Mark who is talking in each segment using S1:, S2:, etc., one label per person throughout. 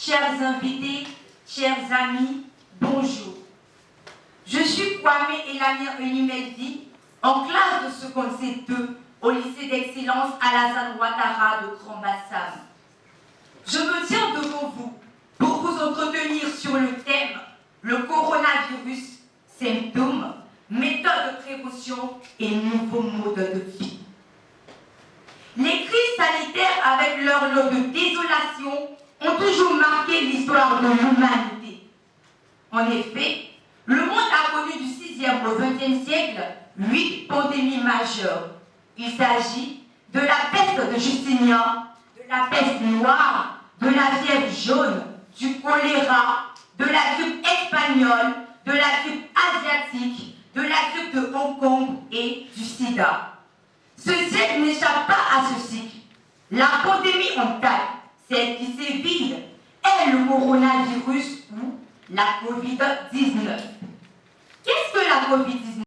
S1: Chers invités, chers amis, bonjour. Je suis Kwame Elamir Unimeldi, en classe de seconde C2 au lycée d'excellence Alassane Ouattara de Grand-Bassam. Je me tiens devant vous pour vous entretenir sur le thème « Le coronavirus, symptômes, méthodes de prévention et nouveaux modes de vie ». Les crises sanitaires avec leur lot de désolation ont toujours marqué l'histoire de l'humanité. En effet, le monde a connu du 6e au 20e siècle 8 pandémies majeures. Il s'agit de la peste de Justinien, de la peste noire, de la fièvre jaune, du choléra, de la grippe espagnole, de la grippe asiatique, de la grippe de Hong Kong et du sida. Ce siècle n'échappe pas à ce cycle. La pandémie en taille, celle qui sévit, est le coronavirus ou la Covid-19. Qu'est-ce que la Covid-19?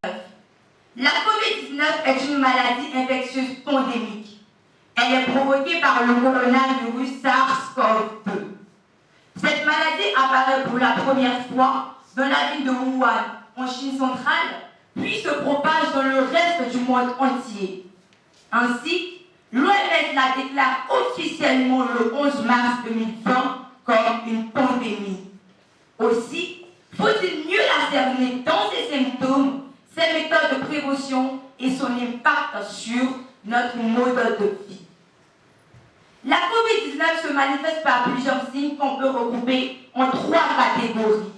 S1: La Covid-19 est une maladie infectieuse pandémique. Elle est provoquée par le coronavirus SARS-CoV-2. Cette maladie apparaît pour la première fois dans la ville de Wuhan, en Chine centrale, puis se propage dans le reste du monde entier. Ainsi, l'OMS la déclare officiellement le 11 mars 2020 comme une pandémie. Aussi, faut-il mieux la cerner dans ses symptômes, ses méthodes de prévention et son impact sur notre mode de vie. La Covid-19 se manifeste par plusieurs signes qu'on peut regrouper en 3 catégories.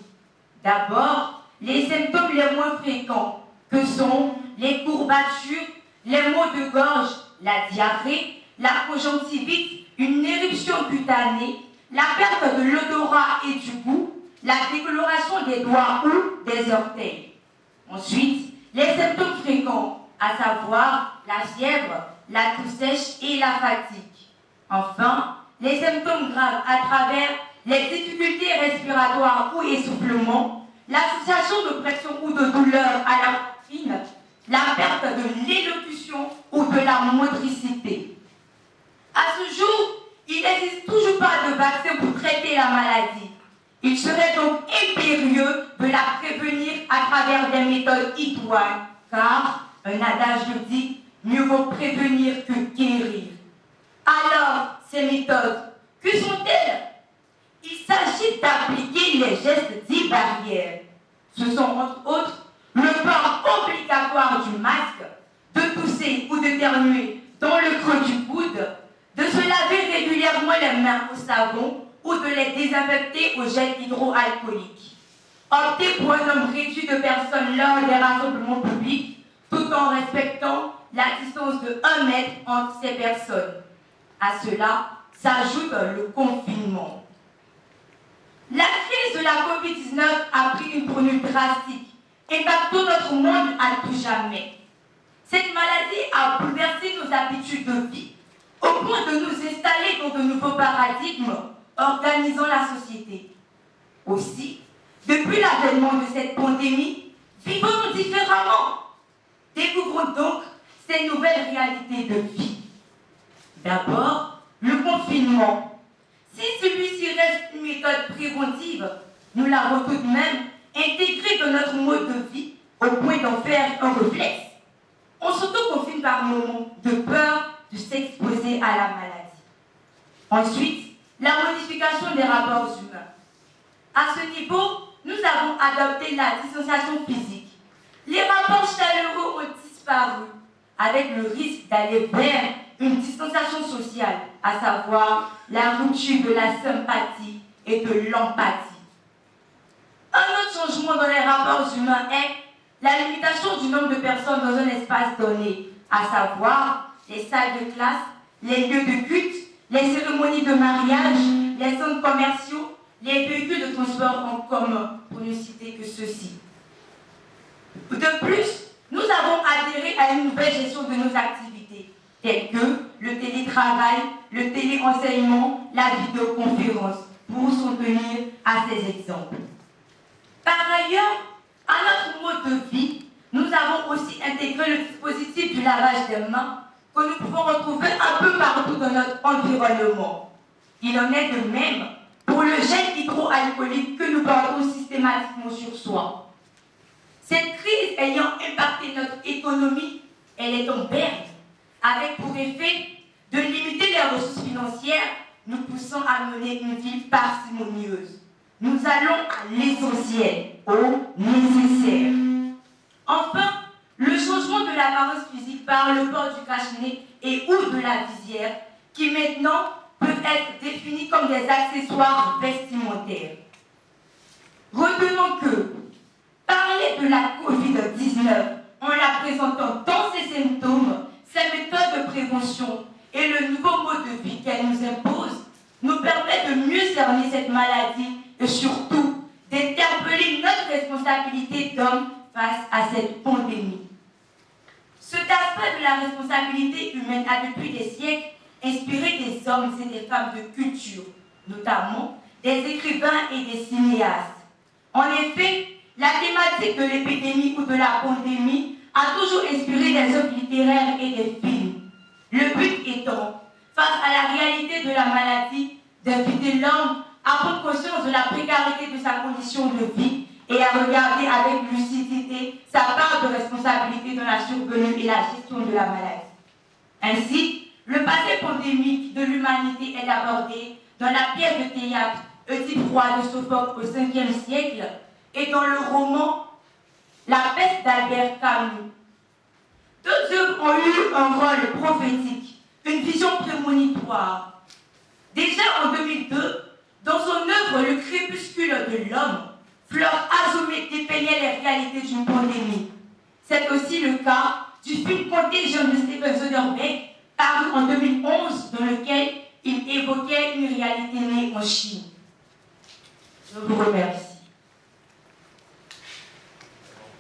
S1: D'abord, les symptômes les moins fréquents, que sont les courbatures, les maux de gorge, la diarrhée, la conjonctivite, une éruption cutanée, la perte de l'odorat et du goût, la décoloration des doigts ou des orteils. Ensuite, les symptômes fréquents, à savoir la fièvre, la toux sèche et la fatigue. Enfin, les symptômes graves à travers les difficultés respiratoires ou essoufflement, l'association de pression ou de douleur à la poitrine, la perte de l'élocution ou de la motricité. À ce jour, il n'existe toujours pas de vaccin pour traiter la maladie. Il serait donc impérieux de la prévenir à travers des méthodes idoines, car un adage le dit, mieux vaut prévenir que guérir. Alors, ces méthodes, que sont-elles? Il s'agit d'appliquer les gestes dits barrières. Ce sont entre autres le port obligatoire du masque, de tousser ou d'éternuer dans le creux du coude, de se laver régulièrement les mains au savon ou de les désinfecter au gel hydroalcoolique. Opter pour un nombre réduit de personnes lors des rassemblements publics, tout en respectant la distance de 1 mètre entre ces personnes. À cela s'ajoute le confinement. La crise de la Covid-19 a pris une tournure drastique, impactant notre monde à tout jamais. Cette maladie a bouleversé nos habitudes de vie, au point de nous installer dans de nouveaux paradigmes organisant la société. Aussi, depuis l'avènement de cette pandémie, vivons-nous différemment. Découvrons donc ces nouvelles réalités de vie. D'abord, le confinement. Si celui-ci reste une méthode préventive, nous l'avons tout de même intégrée dans notre mode de vie au point d'en faire un réflexe. On s'auto-confine par moments de peur de s'exposer à la maladie. Ensuite, la modification des rapports humains. À ce niveau, nous avons adopté la distanciation physique. Les rapports chaleureux ont avec le risque d'aller vers une distanciation sociale, à savoir la rupture de la sympathie et de l'empathie. Un autre changement dans les rapports humains est la limitation du nombre de personnes dans un espace donné, à savoir les salles de classe, les lieux de culte, les cérémonies de mariage, les centres commerciaux, les véhicules de transport en commun, pour ne citer que ceux-ci. De plus, nous avons adhéré à une nouvelle gestion de nos activités, telles que le télétravail, le téléenseignement, la vidéoconférence, pour s'en tenir à ces exemples. Par ailleurs, à notre mode de vie, nous avons aussi intégré le dispositif du lavage des mains que nous pouvons retrouver un peu partout dans notre environnement. Il en est de même pour le gel hydroalcoolique que nous portons systématiquement sur soi. Cette crise ayant impacté notre économie, elle est en berne, avec pour effet de limiter les ressources financières, nous poussant à mener une vie parcimonieuse. Nous allons à l'essentiel, au nécessaire. Enfin, le changement de l'apparence physique par le port du cache-nez et ou de la visière, qui maintenant peuvent être définis comme des accessoires vestimentaires. Retenons que parler de la COVID-19 en la présentant dans ses symptômes, ses méthodes de prévention et le nouveau mode de vie qu'elle nous impose nous permet de mieux cerner cette maladie et surtout d'interpeller notre responsabilité d'homme face à cette pandémie. Cet aspect de la responsabilité humaine a depuis des siècles inspiré des hommes et des femmes de culture, notamment des écrivains et des cinéastes. En effet, la thématique de l'épidémie ou de la pandémie a toujours inspiré des œuvres littéraires et des films. Le but étant, face à la réalité de la maladie, d'inviter l'homme à prendre conscience de la précarité de sa condition de vie et à regarder avec lucidité sa part de responsabilité dans la survenue et la gestion de la maladie. Ainsi, le passé pandémique de l'humanité est abordé dans la pièce de théâtre Oedipe Roi de Sophocle au 5e siècle et dans le roman La peste d'Albert Camus. Deux œuvres ont eu un rôle prophétique, une vision prémonitoire. Déjà en 2002, dans son œuvre Le crépuscule de l'homme, Flore Azumé dépeignait les réalités d'une pandémie. C'est aussi le cas du film Contagion de Steven Soderbergh, paru en 2011, dans lequel il évoquait une réalité née en Chine. Je vous remercie.